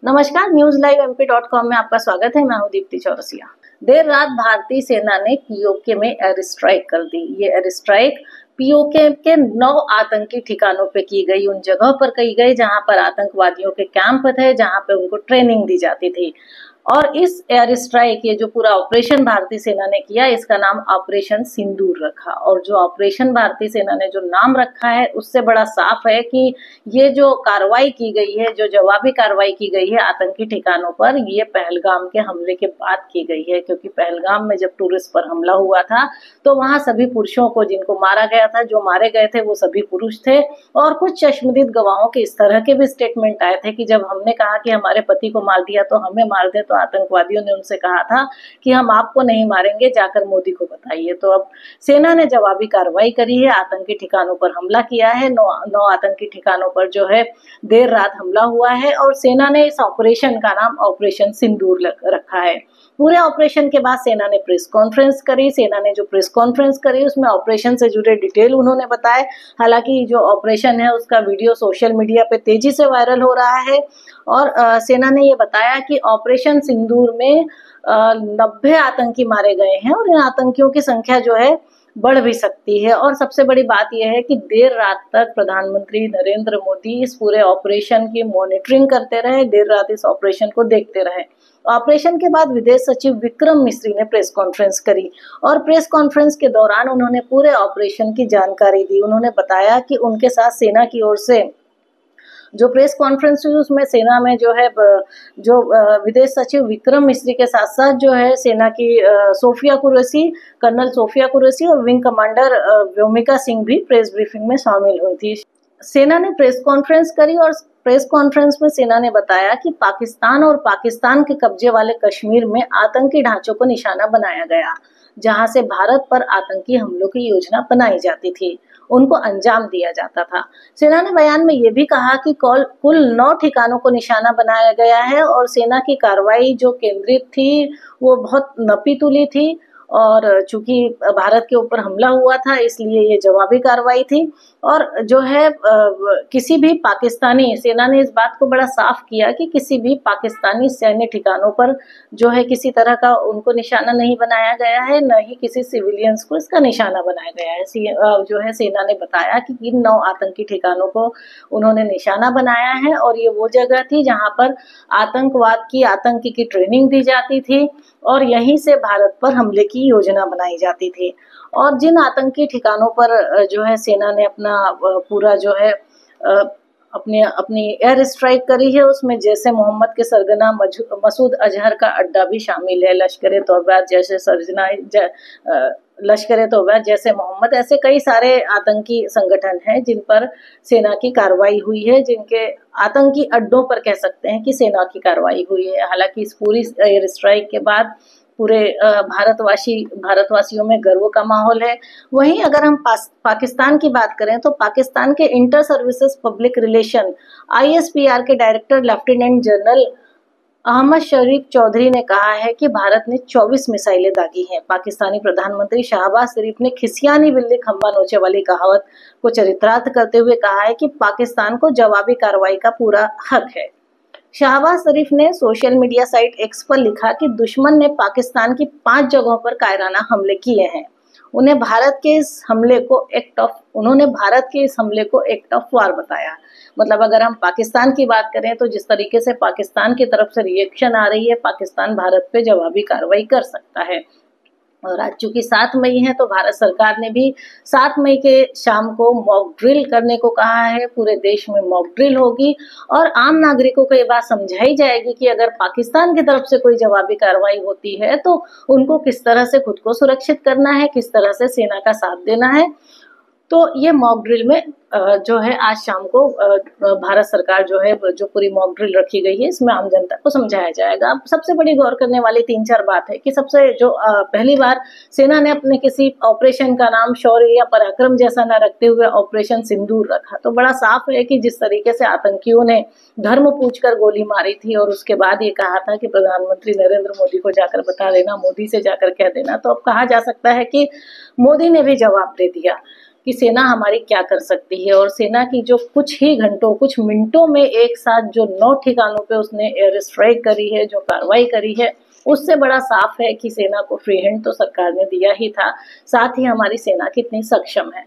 नमस्कार, news live MP.com में आपका स्वागत है। मैं हूं दीप्ति चौरसिया। देर रात भारतीय सेना ने पीओके में एयर स्ट्राइक कर दी। ये एयर स्ट्राइक पीओके के 9 आतंकी ठिकानों पे की गई, उन जगह पर की गई जहां पर आतंकवादियों के कैंप थे, जहां पे उनको ट्रेनिंग दी जाती थी। और इस एयर स्ट्राइक, ये जो पूरा ऑपरेशन भारतीय सेना ने किया, इसका नाम ऑपरेशन सिंदूर रखा। और जो ऑपरेशन भारतीय सेना ने जो नाम रखा है, उससे बड़ा साफ है कि ये जो कार्रवाई की गई है, जो जवाबी कार्रवाई की गई है आतंकी ठिकानों पर, ये पहलगाम के हमले के बाद की गई है। क्योंकि पहलगाम में जब टूरिस्ट पर हमला हुआ था तो वहां सभी पुरुषों को जिनको मारा गया था, जो मारे गए थे वो सभी पुरुष थे। और कुछ चश्मदीद गवाहों के इस तरह के भी स्टेटमेंट आए थे कि जब हमने कहा कि हमारे पति को मार दिया तो हमें मार दे, तो आतंकवादियों ने उनसे कहा था कि हम आपको नहीं मारेंगे, जाकर मोदी को बताइए। तो अब सेना ने जवाबी कार्रवाई करी है, आतंकी ठिकानों पर हमला किया है। 9 आतंकी ठिकानों पर जो है देर रात हमला हुआ है और सेना ने इस ऑपरेशन का नाम ऑपरेशन सिंदूर रखा है। पूरे ऑपरेशन के बाद सेना ने प्रेस कॉन्फ्रेंस करी। सेना ने जो प्रेस कॉन्फ्रेंस करी उसमें ऑपरेशन से जुड़े डिटेल उन्होंने बताए। हालांकि जो ऑपरेशन है उसका वीडियो सोशल मीडिया पे तेजी से वायरल हो रहा है। और सेना ने ये बताया कि ऑपरेशन सिंदूर में 90 आतंकी मारे गए हैं और इन आतंकियों की संख्या जो है बढ़ भी सकती है। और सबसे बड़ी बात यह है कि देर रात तक प्रधानमंत्री नरेंद्र मोदी इस पूरे ऑपरेशन की मॉनिटरिंग करते रहे, देर रात इस ऑपरेशन को देखते रहे। ऑपरेशन के बाद विदेश सचिव विक्रम मिस्री ने प्रेस कॉन्फ्रेंस करी और प्रेस कॉन्फ्रेंस के दौरान उन्होंने पूरे ऑपरेशन की जानकारी दी। उन्होंने बताया कि उनके साथ सेना की ओर से जो प्रेस कॉन्फ्रेंस हुई उसमें सेना में जो है विदेश सचिव विक्रम मिस्री के साथ साथ जो है सेना की सोफिया कुरैशी, कर्नल सोफिया कुरैशी और विंग कमांडर व्योमिका सिंह भी प्रेस ब्रीफिंग में शामिल हुई थी। सेना ने प्रेस कॉन्फ्रेंस करी और प्रेस कॉन्फ्रेंस में सेना ने बताया कि पाकिस्तान और पाकिस्तान के कब्जे वाले कश्मीर में आतंकी ढांचों को निशाना बनाया गया, जहां से भारत पर आतंकी हमलों की योजना बनाई जाती थी, उनको अंजाम दिया जाता था। सेना ने बयान में यह भी कहा कि कुल 9 ठिकानों को निशाना बनाया गया है और सेना की कार्रवाई जो केंद्रित थी वो बहुत नपी तुली थी। और चूंकि भारत के ऊपर हमला हुआ था इसलिए ये जवाबी कार्रवाई थी। और जो है किसी भी पाकिस्तानी, सेना ने इस बात को बड़ा साफ किया कि किसी भी पाकिस्तानी सैन्य ठिकानों पर जो है किसी तरह का उनको निशाना नहीं बनाया गया है, न ही किसी सिविलियंस को इसका निशाना बनाया गया है। जो है सेना ने बताया कि इन 9 आतंकी ठिकानों को उन्होंने निशाना बनाया है और ये वो जगह थी जहां पर आतंकी की ट्रेनिंग दी जाती थी और यहीं से भारत पर हमले की योजना बनाई जाती थी। और जिन आतंकी ठिकानों पर जो है सेना ने अपना पूरा जो है अपनी एयर स्ट्राइक करी है, उसमें जैसे मोहम्मद के सरगना मसूद अजहर का अड्डा भी शामिल है। लश्कर तौबा जैसे मोहम्मद, ऐसे कई सारे आतंकी संगठन हैं जिन पर सेना की कार्रवाई हुई है, जिनके आतंकी अड्डों पर कह सकते हैं कि सेना की कार्रवाई हुई है। हालांकि इस पूरी एयर स्ट्राइक के बाद पूरे भारतवासियों में गर्व का माहौल है। वहीं अगर हम पाकिस्तान की बात करें तो पाकिस्तान के inter services public relation ISPR के डायरेक्टर लेफ्टिनेंट जनरल अहमद शरीफ चौधरी ने कहा है कि भारत ने 24 मिसाइलें दागी हैं। पाकिस्तानी प्रधानमंत्री शहबाज शरीफ ने खिसियानी बिल्ली खंबा नोचे वाली कहावत को चरितार्थ करते हुए कहा है कि पाकिस्तान को जवाबी कार्रवाई का पूरा हक है। शहबाज शरीफ ने सोशल मीडिया साइट X पर लिखा कि दुश्मन ने पाकिस्तान की 5 जगहों पर कायराना हमले किए हैं। उन्होंने भारत के इस हमले को एक्ट ऑफ वार बताया। मतलब अगर हम पाकिस्तान की बात करें तो जिस तरीके से पाकिस्तान की तरफ से रिएक्शन आ रही है, पाकिस्तान भारत पे जवाबी कार्रवाई कर सकता है। और आज चूंकि 7 मई है तो भारत सरकार ने भी 7 मई के शाम को मॉक ड्रिल करने को कहा है। पूरे देश में मॉक ड्रिल होगी और आम नागरिकों को ये बात समझाई जाएगी कि अगर पाकिस्तान की तरफ से कोई जवाबी कार्रवाई होती है तो उनको किस तरह से खुद को सुरक्षित करना है, किस तरह से सेना का साथ देना है। तो ये मॉक ड्रिल में जो है आज शाम को भारत सरकार जो है जो पूरी मॉक ड्रिल रखी गई है इसमें आम जनता को समझाया जाएगा। अब सबसे बड़ी गौर करने वाली 3-4 बात है कि सबसे जो पहली बार सेना ने अपने किसी ऑपरेशन का नाम शौर्य या पराक्रम जैसा न रखते हुए ऑपरेशन सिंदूर रखा। तो बड़ा साफ है कि जिस तरीके से आतंकियों ने धर्म पूछकर गोली मारी थी और उसके बाद ये कहा था कि प्रधानमंत्री नरेंद्र मोदी को जाकर बता देना, मोदी से जाकर कह देना, तो अब कहा जा सकता है कि मोदी ने भी जवाब दे दिया। कि सेना हमारी क्या कर सकती है। और सेना की जो कुछ ही घंटों, कुछ मिनटों में एक साथ जो 9 ठिकानों पे उसने एयर स्ट्राइक करी है, जो कार्रवाई करी है, उससे बड़ा साफ है कि सेना को फ्री हैंड तो सरकार ने दिया ही था, साथ ही हमारी सेना कितनी सक्षम है।